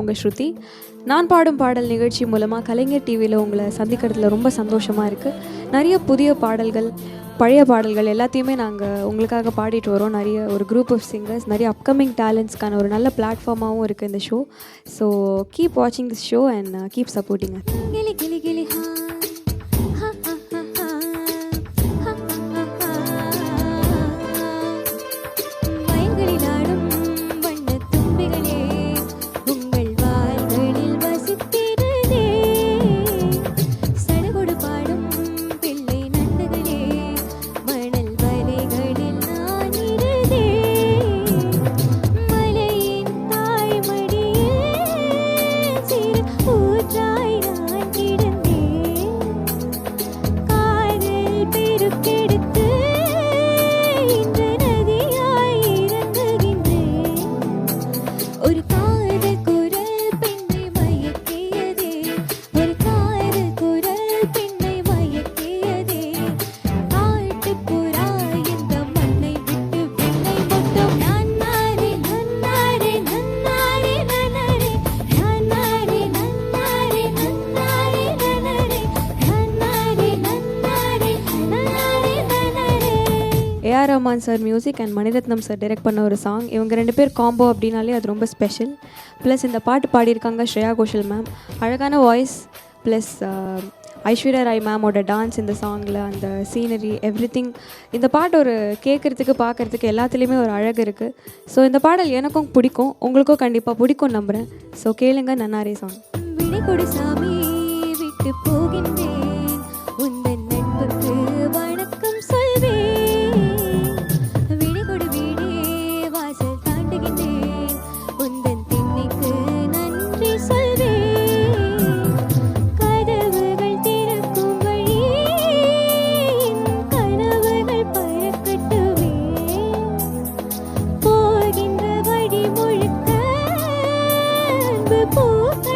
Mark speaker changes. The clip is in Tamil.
Speaker 1: உங்கள் ஸ்ருதி. நான் பாடும் பாடல் நிகழ்ச்சி மூலமாக கலைஞர் டிவியில் உங்களை சந்திக்கிறதுல ரொம்ப சந்தோஷமாக இருக்குது. நிறைய புதிய பாடல்கள், பழைய பாடல்கள் எல்லாத்தையுமே நாங்கள் உங்களுக்காக பாடிட்டு வரோம். நிறைய ஒரு குரூப் ஆஃப் சிங்கர்ஸ், நிறைய அப்கமிங் டேலண்ட்ஸ்க்கான ஒரு நல்ல பிளாட்ஃபார்மாகவும் இருக்குது இந்த ஷோ. ஸோ கீப் வாட்சிங் this show and keep supporting. கிளி கிளி கிளி A R Rahman sir music and Maniratnam sir direct பண்ண ஒரு சாங். இவங்க 2 பேர் காம்போ அப்படின்னாலே அது ரொம்ப ஸ்பெஷல். ப்ளஸ் இந்த பாட்டு பாடியிருக்காங்க ஸ்ரேயா கோஷல் மேம். அழகான வாய்ஸ் ப்ளஸ் ஐஸ்வர்யா ராய் மேமோட டான்ஸ் இந்த சாங்கில், அந்த சீனரி, எவ்ரிதிங். இந்த பாட்டு ஒரு கேட்குறதுக்கு பார்க்குறதுக்கு எல்லாத்துலேயுமே ஒரு அழகு இருக்குது. ஸோ இந்த பாடல் எனக்கும் பிடிக்கும், உங்களுக்கும் கண்டிப்பாக பிடிக்கும் நம்புகிறேன். ஸோ கேளுங்க நன்னாரே சாங். வினைகொடு சாமி விட்டு போகின்றேன், உந்தன் நட்புக்கு வணக்கம் சொல்வேன்.
Speaker 2: பூக்கள்